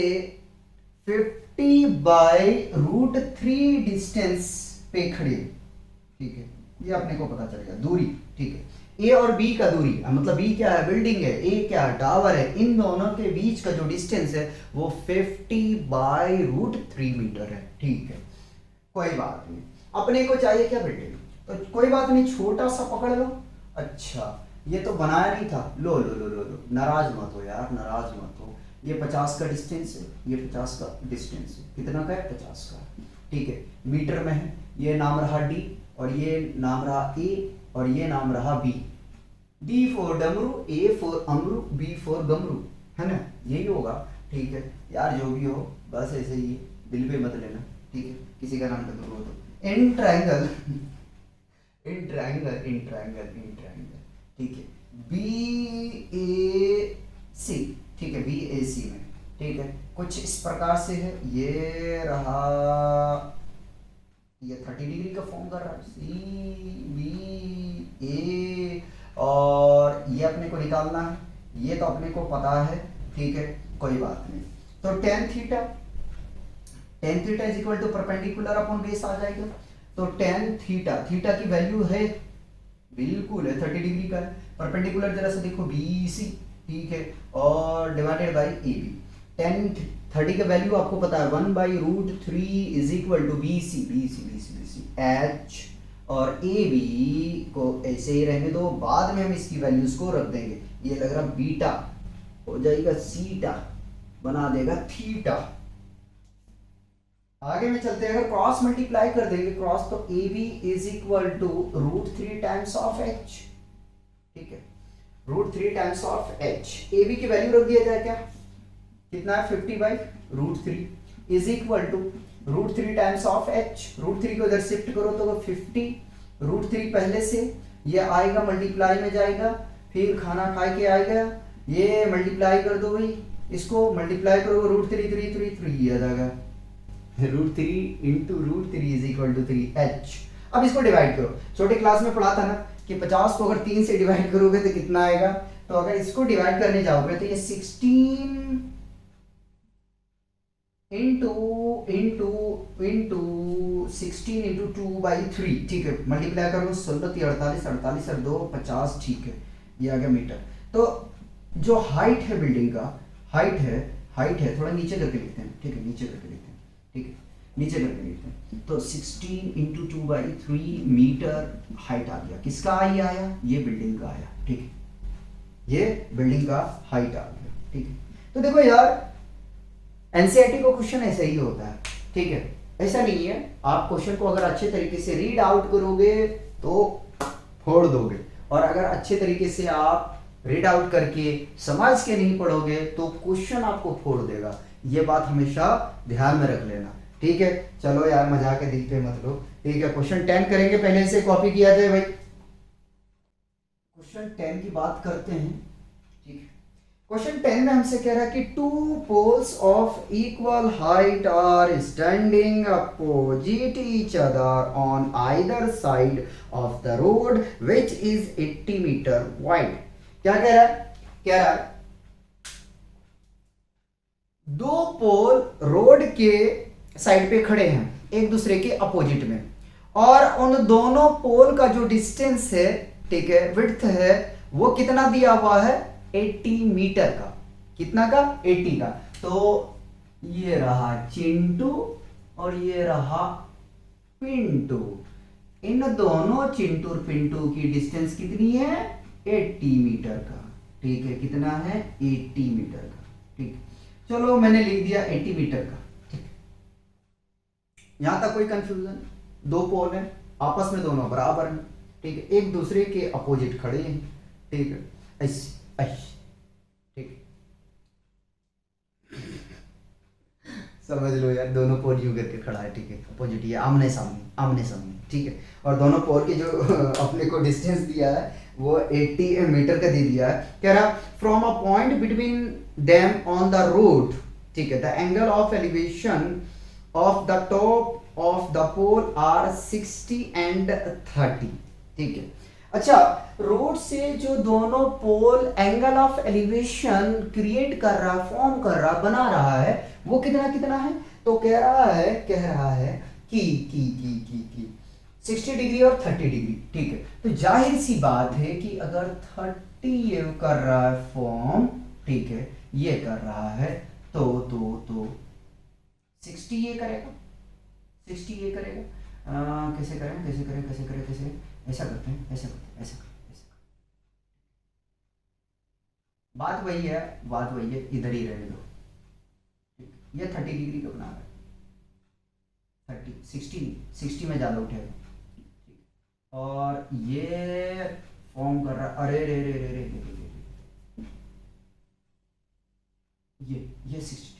50/√3 डिस्टेंस पे खड़े। ठीक है, ये अपने को पता चल गया दूरी। ठीक है, ए और बी का दूरी, मतलब बी क्या है, बिल्डिंग है, ए क्या है, टावर है, इन दोनों के बीच का जो डिस्टेंस है वो 50/√3 मीटर है। ठीक है, कोई बात नहीं, अपने को चाहिए क्या, बिल्डिंग, तो कोई बात नहीं, छोटा सा पकड़ लो। अच्छा, ये तो बनाया नहीं था, लो लो लो लो लो, नाराज मत हो यार, नाराज मत हो। ये 50 का डिस्टेंस है, ये 50 का डिस्टेंस है, कितना का है, 50 का। ठीक है, मीटर में है, ये नाम रहा डी, और ये नाम रहा ए, और ये नाम रहा बी। डी फॉर डमरू, A for Amru, B for गमरू, है ना, यही होगा। ठीक है यार, जो भी हो बस ऐसे ही, दिल पे मत लेना। ठीक है, किसी का नाम डमरू हो तो इन ट्रायंगल ठीक है, बी ए सी, ठीक है, बी ए सी में, ठीक है, कुछ इस प्रकार से है, ये रहा, ये 30 डिग्री का फॉर्म कर रहा है, सी बी ए, और ये अपने को निकालना है, ये तो अपने को पता है। ठीक है, कोई बात नहीं। तो tan theta is equal to perpendicular upon base आ जाएगा। तो tan थीटा, थीटा की वैल्यू है, बिल्कुल है, 30 डिग्री का है, परपेंडिकुलर जरा सा देखो BC। ठीक है, और डिवाइडेड बाय AB। tan 30 का वैल्यू आपको पता है 1/√3 is equal to BC H और ए बी को ऐसे ही रहने दो, बाद में हम इसकी वैल्यूज को रख देंगे। ये लग रहा बीटा हो जाएगा सीटा, बना देगा थीटा। आगे में चलते हैं, अगर क्रॉस मल्टीप्लाई कर देंगे क्रॉस, तो A B is equal to √3 times of H. ठीक है, √3 times of H. A B की वैल्यू रख दिया जाए क्या, कितना है 50/√3 is equal to √3 times of H. √3 को इधर शिफ्ट करो तो 50, √3 पहले से ये आएगा मल्टीप्लाई में जाएगा, फिर खाना खा के आएगा, ये मल्टीप्लाई कर दो भाई, इसको मल्टीप्लाई करो √3 आ जाएगा, √3 into √3 is equal to 3h। अब इसको डिवाइड करो, छोटे क्लास में पढ़ा था ना कि 50 को अगर 3 से डिवाइड करोगे तो कितना आएगा, तो अगर इसको डिवाइड करने जाओगे तो ये 16 इंटू 16 इंटू 2/3। ठीक है, मल्टीप्लाई करो 16 48 48 और 2 50। ठीक है, ये आ गया मीटर। तो जो हाइट है बिल्डिंग का, हाइट है थोड़ा नीचे करके लिखते हैं। ठीक है, नीचे करके लिखते हैं। ठीक है, नीचे करके लिखते हैं। तो 16 इंटू 2/3 मीटर हाइट आ गया। किसका ये आया, ये बिल्डिंग का आया। ठीक है, ये बिल्डिंग का हाइट आ गया। ठीक है, तो देखो यार एनसीईआरटी को क्वेश्चन ऐसा ही होता है। ठीक है, ऐसा नहीं है, आप क्वेश्चन को अगर अच्छे तरीके से रीड आउट करोगे तो फोड़ दोगे, और अगर अच्छे तरीके से आप रीड आउट करके समझ के नहीं पढ़ोगे तो क्वेश्चन आपको फोड़ देगा। ये बात हमेशा ध्यान में रख लेना। ठीक है, चलो यार मजाक के दिल पे मत लो। ठीक है, क्वेश्चन 10 करेंगे, पहले से कॉपी किया जाए भाई। क्वेश्चन 10 की बात करते हैं। ठीक है, क्वेश्चन 10 में हमसे कह रहा है कि 2 poles of equal height are standing opposite each other on either side of the road which is 80 metre wide. क्या कह रहा है, कह रहा है 2 पोल रोड के साइड पे खड़े हैं एक दूसरे के अपोजिट में, और उन दोनों पोल का जो डिस्टेंस है, ठीक है, विड्थ है, वो कितना दिया हुआ है 80 मीटर का। कितना का, 80 का। तो ये रहा चिंटू और ये रहा पिंटू। इन दोनों चिंटू और पिंटू की डिस्टेंस कितनी है, 80 मीटर का। ठीक है, कितना है 80 मीटर का। ठीक, चलो मैंने लिख दिया 80 मीटर का। ठीक, यहां तक कोई कंफ्यूजन, 2 पोल हैं आपस में, दोनों बराबर हैं। ठीक है, एक दूसरे के अपोजिट खड़े हैं। ठीक है, ऐसे ऐसे। ठीक, समझ लो यार, दोनों पोल यू करके खड़ा है। ठीक है, अपोजिट, ये आमने सामने, आमने सामने। ठीक है, और दोनों पोल के जो अपने को डिस्टेंस दिया है वो 80 मीटर का दे दिया है। कह रहा from a point between them on the road. ठीक है, the angle of elevation of the top of the pole are 60 and 30। ठीक है, अच्छा, रोड से जो दोनों पोल एंगल ऑफ एलिवेशन क्रिएट कर रहा, फॉर्म कर रहा, बना रहा है, वो कितना कितना है, तो कह रहा है कि 60 डिग्री और 30 डिग्री। ठीक है, तो जाहिर सी बात है कि अगर 30 ये कर रहा है फॉर्म, ठीक है, ये कर रहा है, तो 60 ये करेगा, 60 ये करेगा। कैसे करें, ऐसा करते हैं, ऐसा बात वही है, इधर ही रहने दो। ये 30 डिग्री का बना रहा है, 30 60 में ज़्यादा उठेगा। और ये फॉर्म कर रहा, अरे रे रे रे रे रे रे, ये 60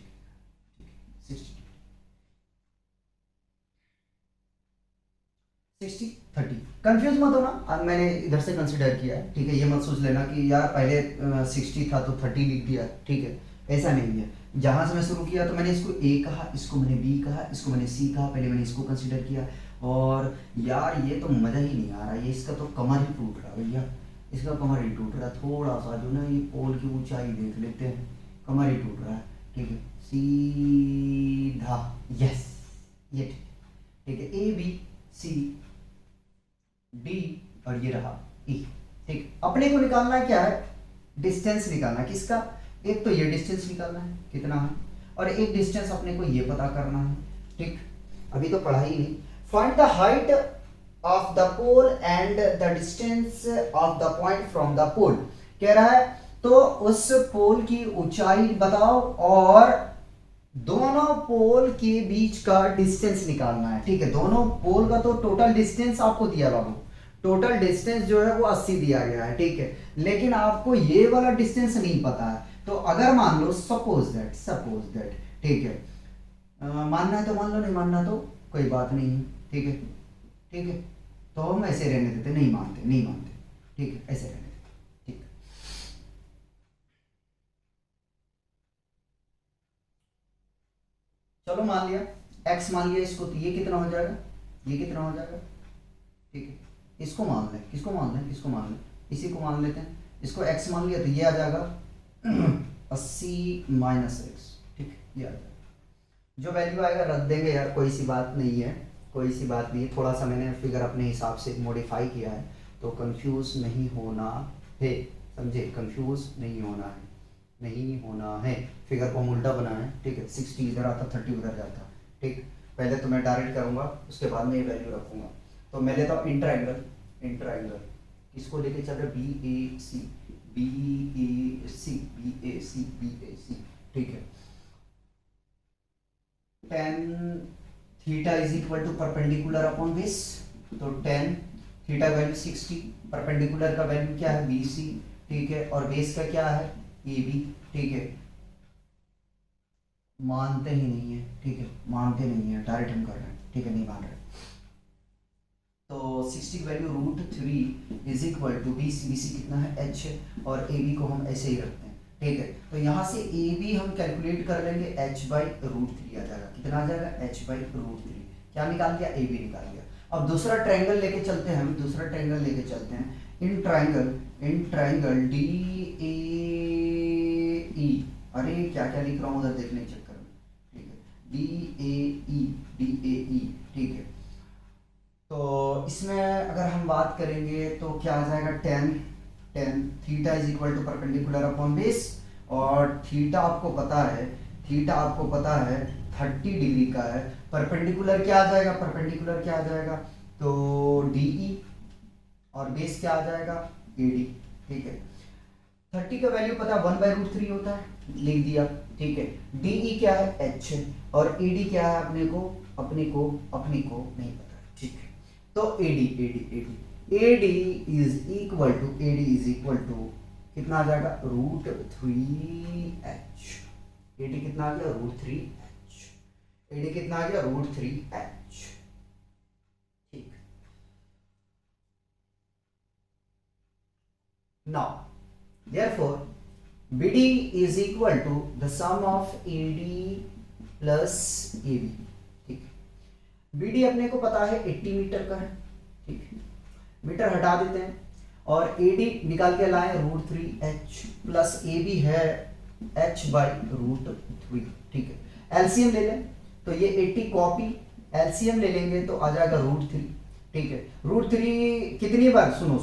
60 30। कंफ्यूज मत होना, अब मैंने इधर से कंसिडर किया है। ठीक है, ये मत सोच लेना कि यार पहले 60 था तो 30 लिख दिया। ठीक है, ऐसा नहीं है। जहां से मैं शुरू किया तो मैंने इसको ए कहा, इसको मैंने बी कहा, इसको मैंने सी कहा, पहले मैंने इसको कंसिडर किया। और यार ये तो मज़ा ही नहीं आ रहा, ये इसका तो कमर ही टूट रहा भैया, इसका कमर ही टूट रहा। थोड़ा सा जो ना ये पोल की ऊंचाई देख लेते हैं, कमर ही टूट रहा है। ठीक है, सीधा, यस, ये ठीक है, ए बी सी डी और ये रहा ई। ठीक, अपने को निकालना क्या है, डिस्टेंस निकालना। किसका, एक तो ये डिस्टेंस निकालना है कितना है, और एक डिस्टेंस अपने को ये पता करना है। ठीक, अभी तो पढ़ा ही नहीं। Find the height of the pole and the distance of the point from the pole. कह रहा है तो उस पोल की ऊंचाई बताओ और दोनों पोल के बीच का डिस्टेंस निकालना है। ठीक है, दोनों पोल का तो टोटल डिस्टेंस आपको दिया बाबू, टोटल डिस्टेंस जो है वो 80 दिया गया है। ठीक है, लेकिन आपको ये वाला डिस्टेंस नहीं पता है। तो अगर मान लो सपोज दैट ठीक है, मानना है तो मान लो, नहीं मानना तो कोई बात नहीं। ठीक है, ठीक है, तो हम ऐसे रहने देते, नहीं मानते। ठीक है, ऐसे रहने देते। ठीक है, चलो मान लिया x मान लिया इसको, तो ये कितना हो जाएगा, ये कितना हो जाएगा। ठीक है, इसको मान लें, किसको मान लें, किसको मान लें, इसी को मान लेते हैं। इसको x मान लिया तो ये आ जाएगा 80 माइनस एक्स। ठीक है, ये आ जाएगा, जो वैल्यू आएगा रख देंगे यार, कोई सी बात नहीं है, कोई सी बात नहीं है। थोड़ा सा मैंने फिगर अपने हिसाब से मॉडिफाई किया है, तो कंफ्यूज नहीं होना है, समझे, कंफ्यूज नहीं होना है, नहीं होना है। फिगर को हम उल्टा बनाना है। ठीक है, 60 इधर आता, 30 उधर जाता। ठीक, पहले तो मैं डायरेक्ट करूँगा, उसके बाद में ये वैल्यू रखूँगा। तो मैं लेता हूँ इंट्राएंगल, किसको लेके चल रहे, BAC। ठीक है, tan theta is equal to perpendicular upon base. तो tan थीटा वैल्यू 60, परपेंडिकुलर का वैल्यू क्या है BC। ठीक है, और बेस का क्या है AB। ठीक है, मानते ही नहीं है। ठीक है, मानते नहीं है, डायरेक्ट हम कर रहे हैं। ठीक है, नहीं मान रहे। तो 60 की value √3 is equal to BC कितना है H है, और AB को हम ऐसे ही रखते हैं। ठीक है, तो यहाँ से AB हम कैलकुलेट कर लेंगे, H/√3 आ जाएगा। कितना आ जाएगा, H/√3। क्या निकाल लिया, AB निकाल लिया। अब दूसरा ट्रायंगल लेके चलते हैं, हम दूसरा ट्रायंगल लेके चलते हैं। इन ट्रायंगल DAE, अरे क्या क्या लिख रहा हूँ उधर देखने के चक्कर में। ठीक है, DAE। ठीक है, तो इसमें अगर हम बात करेंगे तो क्या आ जाएगा, tan theta is equal to perpendicular upon base, और थीटा आपको पता है 30 डिग्री का है। परपेंडिकुलर क्या आ जाएगा, तो DE, और बेस क्या आ जाएगा AD। ठीक है, 30 का वैल्यू पता 1/√3 होता है, लिख दिया। ठीक है, DE क्या है H, और AD क्या है अपने को नहीं पता। ठीक है, तो AD इज इक्वल टू कितना आ जाएगा, √3h। AD कितना आ गया, √3h। AD कितना आ गया, √3h। ठीक, now therefore BD is equal to the sum of AD plus AB। ठीक, BD अपने को पता है 80 मीटर का है। ठीक है, मीटर हटा देते हैं, और AD निकाल के लाए √3h प्लस AB है H/√3। ठीक है, एलसीएम ले लें तो ये 80 कॉपी, एलसीएम ले लेंगे तो आ जाएगा √3। ठीक है, √3 कितनी बार, सुनो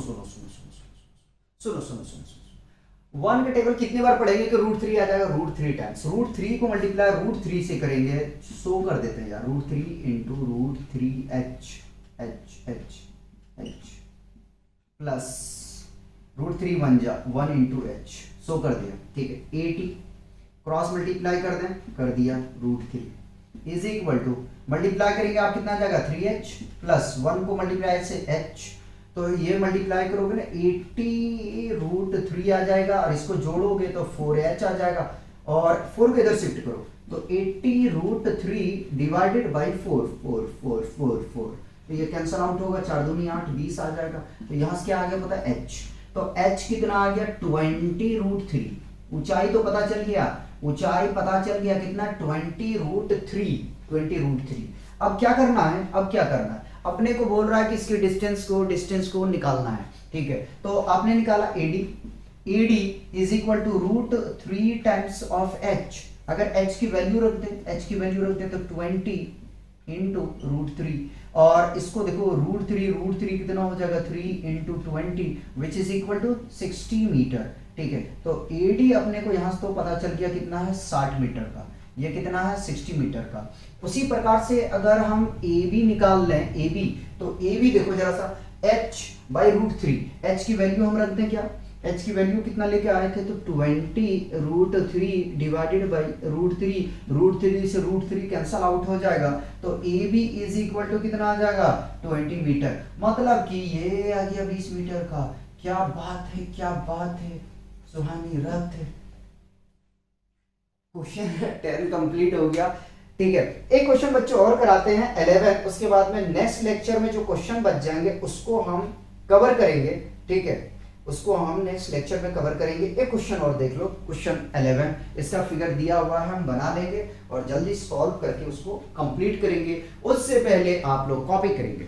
1 का टेबल कितनी बार पढ़ेंगे कि √3 आ जाएगा, √3 टाइम्स। √3 को मल्टीप्लाई √3 से करेंगे, सो कर देते हैं यार, √3 into √3h plus √3 1 into h, सो कर दिया। ठीक है, 80 क्रॉस मल्टीप्लाई कर दिया, √3 इज इक्वल टू, मल्टीप्लाई करेंगे आप कितना आ जाएगा, 3h प्लस 1 को मल्टीप्लाई से h, तो ये मल्टीप्लाई करोगे ना 80 √3 आ जाएगा, और इसको जोड़ोगे तो 4h आ जाएगा, और 4 को इधर शिफ्ट करो तो 80 √3 डिवाइडेड बाई 4, तो ये कैंसल आउट होगा, 4 दूनी 8, 20 आ जाएगा। तो यहाँ से क्या आ गया पता है, h। तो h कितना आ गया, 20 √3। ऊंचाई तो पता चल गया, कितना, 20 √3। अब क्या करना है, अपने को बोल रहा है कि इसके डिस्टेंस को निकालना है। ठीक है, तो आपने निकाला AD is equal to √3 times of h। अगर h की वैल्यू रख दे तो 20 इंटू √3, और इसको देखो √3 कितना हो जाएगा, 3 into 20 which is equal to 60 metre. ठीक है, तो AD अपने को यहां से तो पता चल गया कितना है, 60 मीटर का। ये कितना है 60 मीटर का। उसी प्रकार से अगर हम ए बी निकाल लें, ए बी, तो ए बी देखो जरा सा, h/√3, h की वैल्यू हम रखते हैं क्या, h की वैल्यू कितना लेके आए थे, तो 20√3 डिवाइडेड बाई √3, √3 से √3 कैंसल आउट हो जाएगा, तो A B is equal to कितना आ जाएगा 20 मीटर, मतलब कि ये आ गया 20 मीटर का। क्या बात है, क्या बात है, सुहानी रात है। क्वेश्चन 10 कंप्लीट हो गया। ठीक है, एक क्वेश्चन बच्चों और कराते हैं 11, उसके बाद में नेक्स्ट लेक्चर में जो क्वेश्चन बच जाएंगे उसको हम कवर करेंगे। ठीक है, उसको हम नेक्स्ट लेक्चर में कवर करेंगे। एक क्वेश्चन और देख लो, क्वेश्चन 11, इसका फिगर दिया हुआ है, हम बना लेंगे और जल्दी सॉल्व करके उसको कंप्लीट करेंगे। उससे पहले आप लोग कॉपी करेंगे।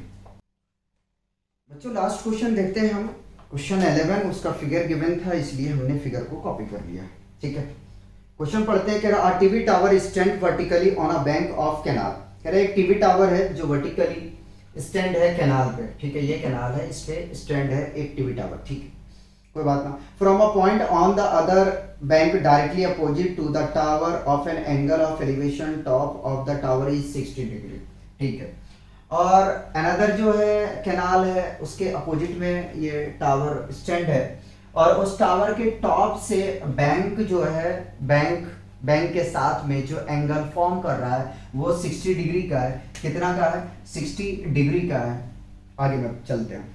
बच्चों लास्ट क्वेश्चन देखते हैं हम, क्वेश्चन 11, उसका फिगर गिवन था इसलिए हमने फिगर को कॉपी कर लिया। ठीक है, क्वेश्चन पढ़ते हैं। कह रहा है TV tower stand vertically on a bank of canal. कह रहा है एक टीवी टावर है जो वर्टिकली स्टैंड है कैनाल पे। ठीक है, ये कैनाल है, इस पे स्टैंड है एक टीवी टावर। ठीक है, कोई बात ना। From a point on the other bank directly opposite to the tower of an angle of elevation top of the tower is 60 degree. ठीक है, और अनदर जो है कैनाल है उसके अपोजिट में ये टावर स्टैंड है, और उस टावर के टॉप से बैंक जो है, बैंक के साथ में जो एंगल फॉर्म कर रहा है वो 60 डिग्री का है। कितना का है, 60 डिग्री का है। आगे में चलते हैं।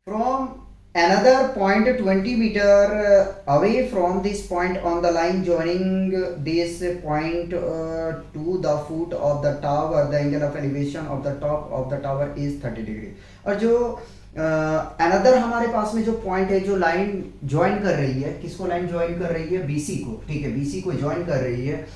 From another point 20 meter away from this point on the line joining this point to the foot of the tower, the angle of elevation of the top of the tower is 30 degree। और जो another हमारे पास में जो point है, जो line join कर रही है, किसको लाइन ज्वाइन कर रही है, बीसी को। ठीक है, बीसी को ज्वाइन कर रही है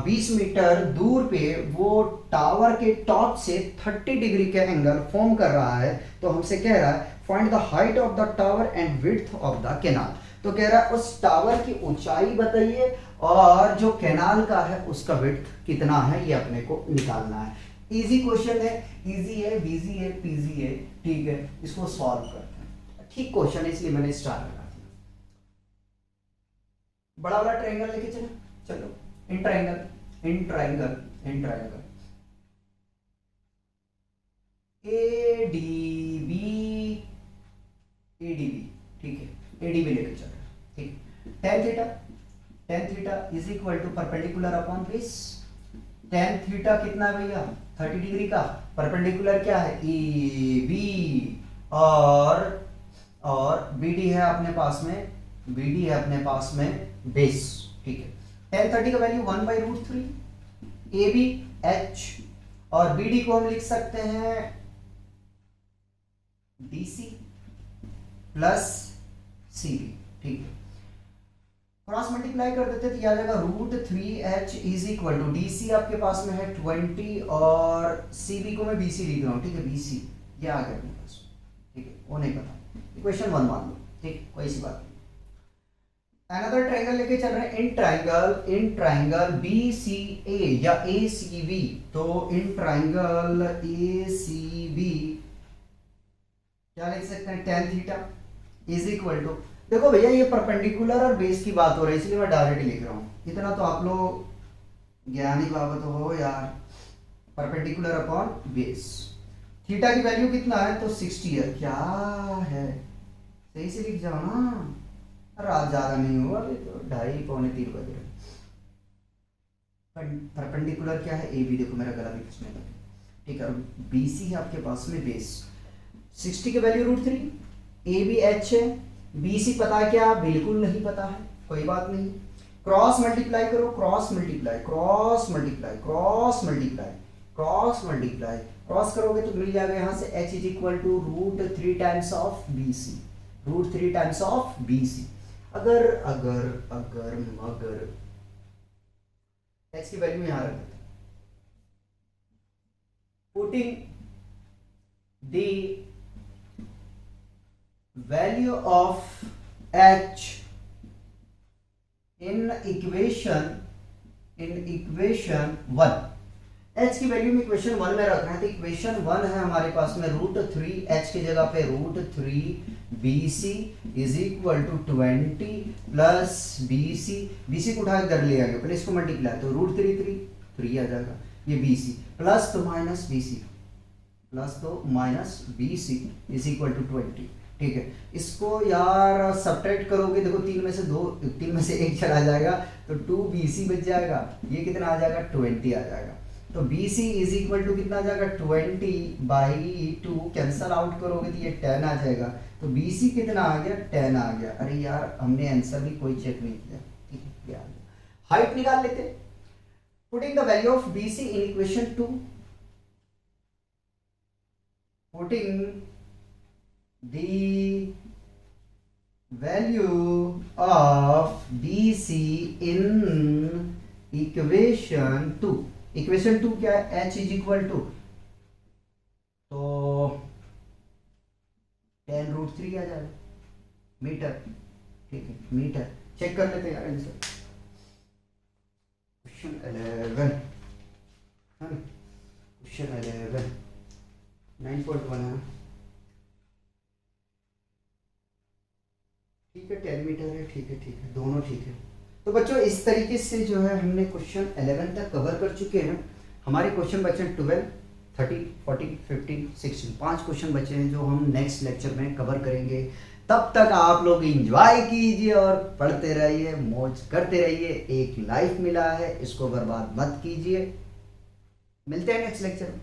20 मीटर दूर पे, वो टावर के टॉप से 30 डिग्री का एंगल फॉर्म कर रहा है। तो हमसे कह रहा है find the height of the tower and width of the canal. तो कह रहा है उस टावर की ऊंचाई बताइए और जो कैनाल का है उसका विड्थ कितना है, ये अपने को निकालना है। इजी क्वेश्चन है, इजी है, बीजी है, पीजी है। ठीक है, इसको सॉल्व करते हैं। ठीक क्वेश्चन है इसलिए मैंने स्टार लगा दिया। बड़ा वाला ट्रायंगल लेके चलो, चलो in triangle, in triangle, in triangle ADB, ADB. ठीक है, एडीबी लेके चल रहे हैं। ठीक, tan theta, tan theta is equal to perpendicular upon base. tan theta कितना है भैया, 30 डिग्री का। परपेंडिकुलर क्या है, ए बी, और बी डी है अपने पास में, बी डी है अपने पास में बेस। ठीक है, tan 30 का वैल्यू 1/√3, ए बी एच, और बी डी को हम लिख सकते हैं DC प्लस सी बी। ठीक है, क्रॉस मल्टीप्लाई कर देते तो आ जाएगा √3h is equal to DC आपके पास में है 20 और CB को मैं BC लिख रहा हूँ। ठीक है, BC ये आ गया अपने पास। ठीक है, वो नहीं पता, इक्वेशन 1 मान लो। ठीक, कोई सी बात नहीं। अनदर ट्रायंगल लेके चल रहे हैं, इन ट्रायंगल BCA या ACB। तो इन ट्रायंगल ACB क्या लिख सकते हैं, tan theta is equal to, देखो भैया ये परपेंडिकुलर और बेस की बात हो रही है इसलिए मैं डायरेक्ट लिख रहा हूँ। इतना तो आप लोग ज्ञानी बाबत हो यार, परपेंडिकुलर अपॉन बेस। थीटा की वैल्यू कितना है, तो 60 है। क्या है, सही से लिख जाओ ना, रात ज्यादा नहीं हुआ, अभी तो 2:30 पौने 3 बज रहे। परपेंडिकुलर क्या है, ए बी, देखो मेरा गला भी खींचने लगा। ठीक है, BC है आपके पास में बेस, 60 की वैल्यू √3, ए बी एच है, BC पता है क्या, बिल्कुल नहीं पता है, कोई बात नहीं। क्रॉस मल्टीप्लाई करो, cross multiply, cross multiply, cross multiply, cross multiply, cross करोगे तो मिल जाएगा यहाँ से h is equal to √3 times of BC, √3 times of BC। अगर अगर अगर मगर h की वैल्यू यहां रख देते, putting the value of h in equation 1, h की वैल्यू में इक्वेशन 1 में रखना है। तो इक्वेशन 1 है हमारे पास में √3, h की जगह पे √3 BC is equal to 20 plus BC, BC को उठा के इधर ले आ गया, प्लस को मल्टीप्लाई तो √3 आ जाएगा, ये BC प्लस तो माइनस BC, प्लस तो minus BC is equal to 20। ठीक है, इसको यार सब्ट्रैक्ट करोगे, देखो 3 में से 1 चला जाएगा तो 2BC बच जाएगा, ये कितना आ जाएगा 20 आ जाएगा। तो BC इज इक्वल टू कितना आ जाएगा 20/2, कैंसल आउट करोगे तो ये 10 आ जाएगा, तो BC कितना आ गया 10 आ गया। अरे यार हमने आंसर भी कोई चेक नहीं किया, ठीक है क्या आ गया। हाइट निकाल लेते, putting the value of BC in equation 2, putting the value of BC in equation 2, equation 2 क्या है, H इज इक्वल टू तो 10√3 आ जाएगा मीटर। ठीक है, मीटर चेक कर लेते हैं यार आंसर। क्वेश्चन 11 है, क्वेश्चन 11 9.1 है, ठीक है 10 मीटर है, ठीक है दोनों ठीक है। तो बच्चों इस तरीके से जो है हमने क्वेश्चन 11 तक कवर कर चुके हैं। हमारे क्वेश्चन बचे 12, 13, 14, 15, 16, 5 क्वेश्चन बचे हैं जो हम नेक्स्ट लेक्चर में कवर करेंगे। तब तक आप लोग एंजॉय कीजिए और पढ़ते रहिए, मौज करते रहिए। एक लाइफ मिला है, इसको बर्बाद मत कीजिए। मिलते हैं नेक्स्ट लेक्चर में।